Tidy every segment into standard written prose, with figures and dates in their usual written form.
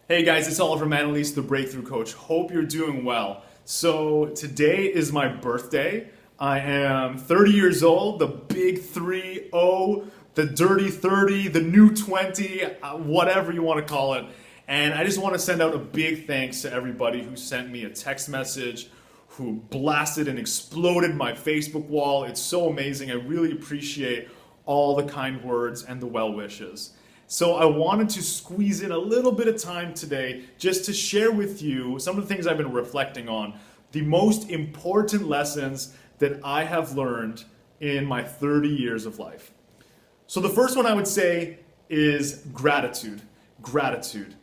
Hey guys, it's Oliver Manalese, the Breakthrough Coach. Hope you're doing well. So today is my birthday. I am 30 years old, the big 3-0, the dirty 30, the new 20, whatever you want to call it. And I just want to send out a big thanks to everybody who sent me a text message, who blasted and exploded my Facebook wall. It's so amazing. I really appreciate all the kind words and the well wishes. So I wanted to squeeze in a little bit of time today just to share with you some of the things I've been reflecting on, the most important lessons that I have learned in my 30 years of life. So the first one I would say is gratitude. Gratitude.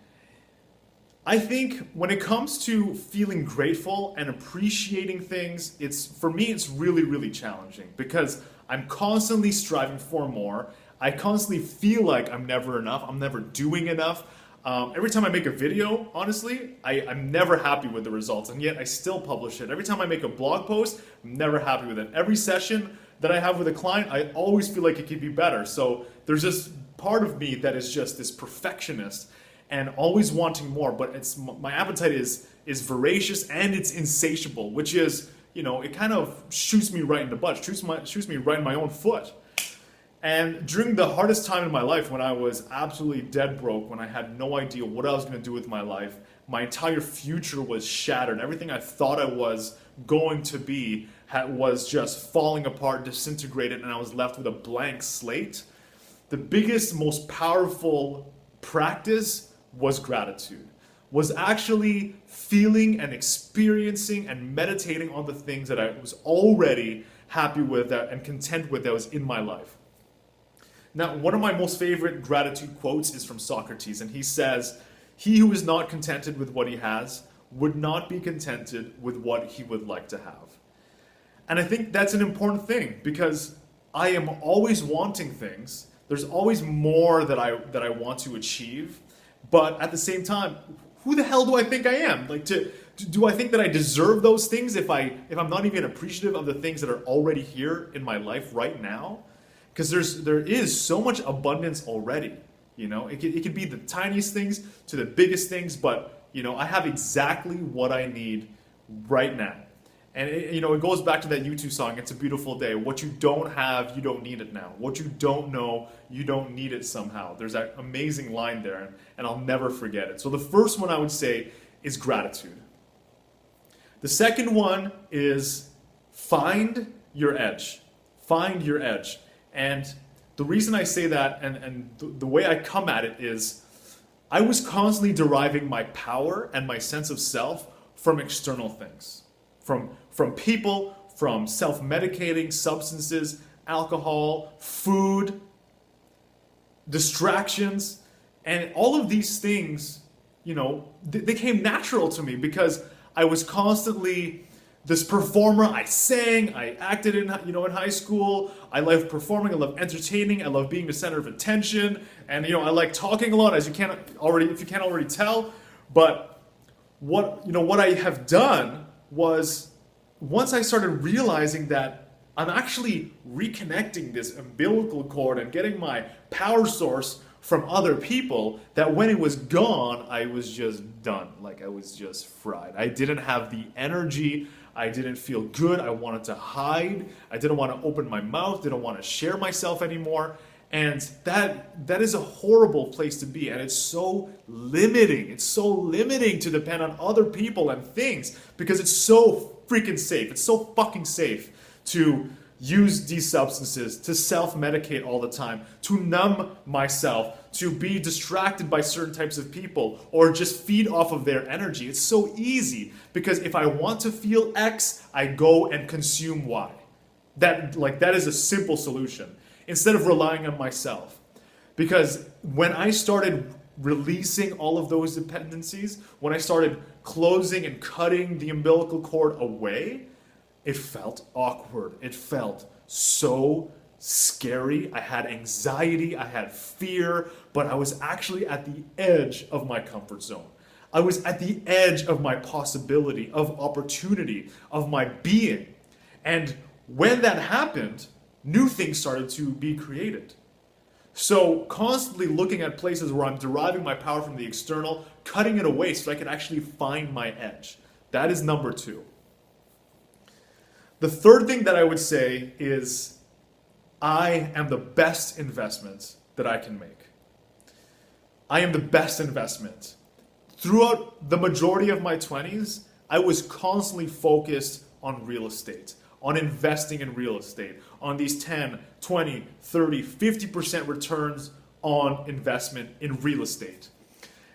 I think when it comes to feeling grateful and appreciating things, for me it's really, really challenging because I'm constantly striving for more. I constantly feel like I'm never enough. I'm never doing enough. Every time I make a video, honestly, I'm never happy with the results, and yet I still publish it. Every time I make a blog post, I'm never happy with it. Every session that I have with a client, I always feel like it could be better. So there's this part of me that is just this perfectionist and always wanting more, but my appetite is voracious and it's insatiable, which is, it kind of shoots me right in the butt, shoots me right in my own foot. And during the hardest time in my life, when I was absolutely dead broke, when I had no idea what I was going to do with my life, my entire future was shattered. Everything I thought I was going to be was just falling apart, disintegrated, and I was left with a blank slate. The biggest, most powerful practice was gratitude, was actually feeling and experiencing and meditating on the things that I was already happy with and content with that was in my life. Now, one of my most favorite gratitude quotes is from Socrates, and he says, "He who is not contented with what he has would not be contented with what he would like to have." And I think that's an important thing because I am always wanting things. There's always more that I want to achieve, but at the same time, who the hell do I think I am? Do I think that I deserve those things if I'm not even appreciative of the things that are already here in my life right now? Because there is so much abundance already. It could be the tiniest things to the biggest things, but I have exactly what I need right now. And it goes back to that U2 song, "It's a Beautiful Day." What you don't have, you don't need it now. What you don't know, you don't need it somehow. There's that amazing line there, and I'll never forget it. So the first one I would say is gratitude. The second one is find your edge. Find your edge. And the reason I say that and the way I come at it is I was constantly deriving my power and my sense of self from external things. From people, from self-medicating, substances, alcohol, food, distractions, and all of these things, they came natural to me because I was constantly this performer. I sang, I acted in high school. I love performing, I love entertaining, I love being the center of attention, and I like talking a lot, if you can't already tell. But what I have done was, once I started realizing that I'm actually reconnecting this umbilical cord and getting my power source from other people, that when it was gone, I was just done. I was just fried. I didn't have the energy. I didn't feel good. I wanted to hide. I didn't want to open my mouth. Didn't want to share myself anymore. And that is a horrible place to be. And it's so limiting. It's so limiting to depend on other people and things because it's so freaking safe. It's so fucking safe to use these substances, to self-medicate all the time, to numb myself, to be distracted by certain types of people, or just feed off of their energy. It's so easy because if I want to feel X, I go and consume Y. That is a simple solution instead of relying on myself. Because when I started releasing all of those dependencies, when I started closing and cutting the umbilical cord away, it felt awkward. It felt so scary. I had anxiety, I had fear, but I was actually at the edge of my comfort zone. I was at the edge of my possibility, of opportunity, of my being. And when that happened, new things started to be created. So constantly looking at places where I'm deriving my power from the external, cutting it away so I can actually find my edge. That is number two. The third thing that I would say is I am the best investment that I can make. I am the best investment. Throughout the majority of my 20s, I was constantly focused on real estate, on investing in real estate, on these 10, 20, 30, 50% returns on investment in real estate.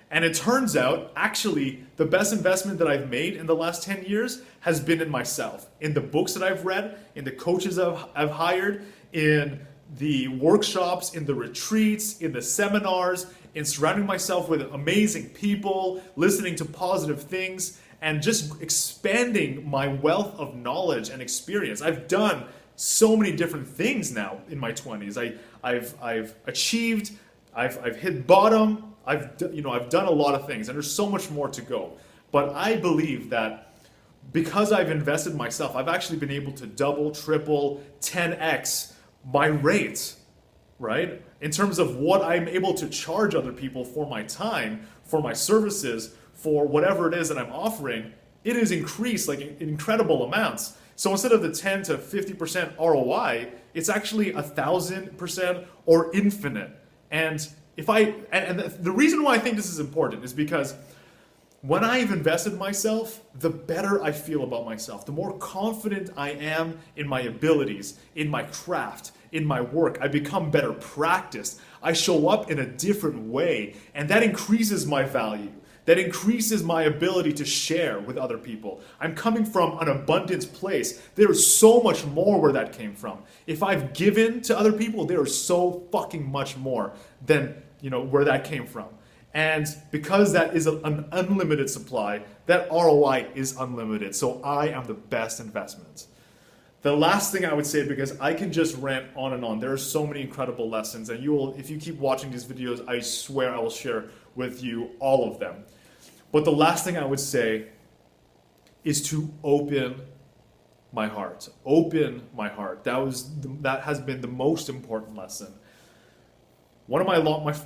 And it turns out, actually, the best investment that I've made in the last 10 years has been in myself, in the books that I've read, in the coaches I've hired, in the workshops, in the retreats, in the seminars, in surrounding myself with amazing people, listening to positive things, and just expanding my wealth of knowledge and experience. I've done so many different things now in my 20s. I've achieved, I've hit bottom, I've done a lot of things, and there's so much more to go. But I believe that because I've invested in myself, I've actually been able to double, triple, 10x my rate, right? In terms of what I'm able to charge other people for my time, for my services, for whatever it is that I'm offering, it has increased like in incredible amounts. So instead of the 10 to 50% ROI, it's actually 1,000% or infinite. And the reason why I think this is important is because when I've invested in myself, the better I feel about myself, the more confident I am in my abilities, in my craft, in my work. I become better practiced. I show up in a different way, and that increases my value. That increases my ability to share with other people. I'm coming from an abundance place. There is so much more where that came from. If I've given to other people, there is so fucking much more than where that came from. And because that is an unlimited supply, that ROI is unlimited. So I am the best investment. The last thing I would say, because I can just rant on and on, there are so many incredible lessons, and if you keep watching these videos, I swear I will share with you all of them. But the last thing I would say is to open my heart. Open my heart. That has been the most important lesson. One of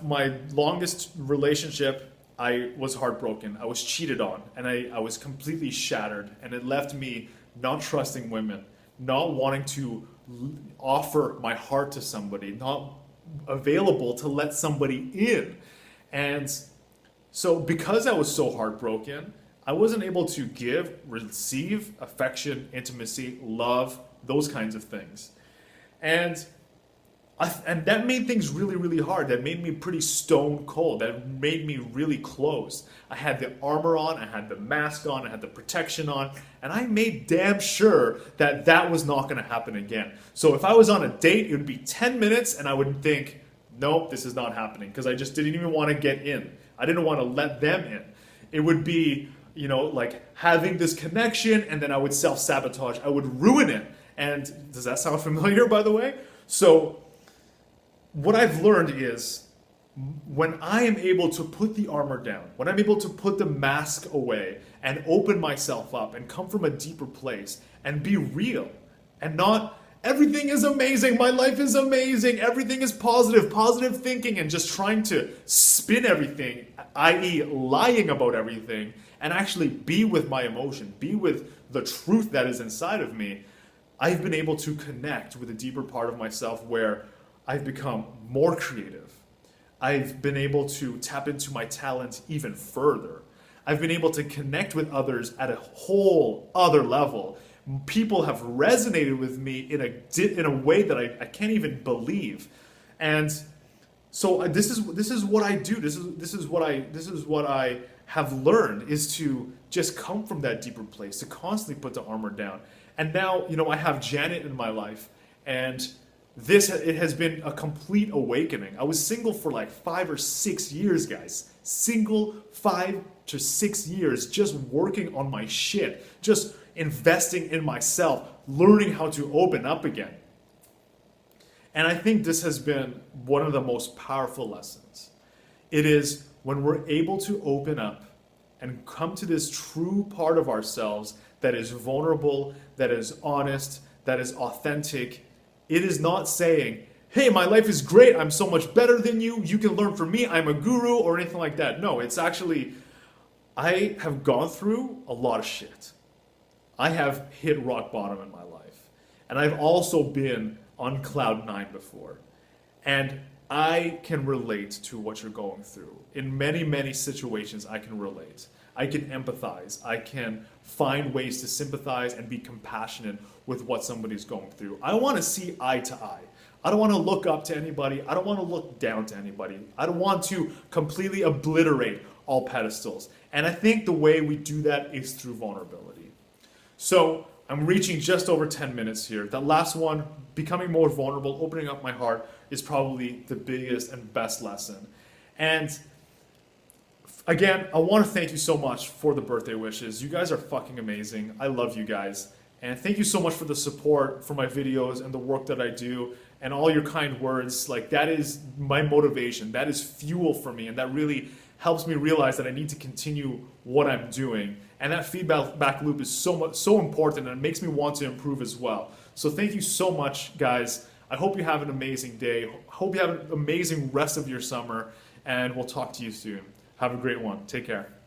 my longest relationship, I was heartbroken. I was cheated on, and I was completely shattered, and it left me not trusting women, not wanting to offer my heart to somebody, not available to let somebody in. And so because I was so heartbroken, I wasn't able to receive affection, intimacy, love, those kinds of things. And that made things really, really hard. That made me pretty stone cold. That made me really closed. I had the armor on, I had the mask on, I had the protection on, and I made damn sure that was not going to happen again. So if I was on a date, it would be 10 minutes, and I would think, nope, this is not happening, because I just didn't even want to get in. I didn't want to let them in. It would be, like having this connection, and then I would self-sabotage. I would ruin it. And does that sound familiar, by the way? So what I've learned is when I am able to put the armor down, when I'm able to put the mask away and open myself up and come from a deeper place and be real and not everything is amazing, my life is amazing, everything is positive thinking, and just trying to spin everything, i.e. lying about everything, and actually be with my emotion, be with the truth that is inside of me, I've been able to connect with a deeper part of myself where I've become more creative. I've been able to tap into my talents even further. I've been able to connect with others at a whole other level. People have resonated with me in a way that I can't even believe. And so this is what I do. This is what I have learned, is to just come from that deeper place, to constantly put the armor down. And now, I have Janet in my life, and it has been a complete awakening. I was single for like 5 or 6 years, guys. Single 5 to 6 years, just working on my shit, just investing in myself, learning how to open up again. And I think this has been one of the most powerful lessons. It is when we're able to open up and come to this true part of ourselves that is vulnerable, that is honest, that is authentic. It is not saying, hey, my life is great, I'm so much better than you can learn from me, I'm a guru, or anything like that. No, it's actually, I have gone through a lot of shit. I have hit rock bottom in my life. And I've also been on cloud nine before. And I can relate to what you're going through. In many, many situations, I can relate. I can empathize. I can find ways to sympathize and be compassionate with what somebody's going through. I want to see eye to eye. I don't want to look up to anybody. I don't want to look down to anybody. I don't want to completely obliterate all pedestals. And I think the way we do that is through vulnerability. So I'm reaching just over 10 minutes here. That last one, becoming more vulnerable, opening up my heart, is probably the biggest and best lesson. And again, I want to thank you so much for the birthday wishes. You guys are fucking amazing. I love you guys. And thank you so much for the support for my videos and the work that I do and all your kind words. Like, that is my motivation. That is fuel for me, and that really helps me realize that I need to continue what I'm doing. And that feedback loop is so important, and it makes me want to improve as well. So thank you so much, guys. I hope you have an amazing day. I hope you have an amazing rest of your summer, and we'll talk to you soon. Have a great one. Take care.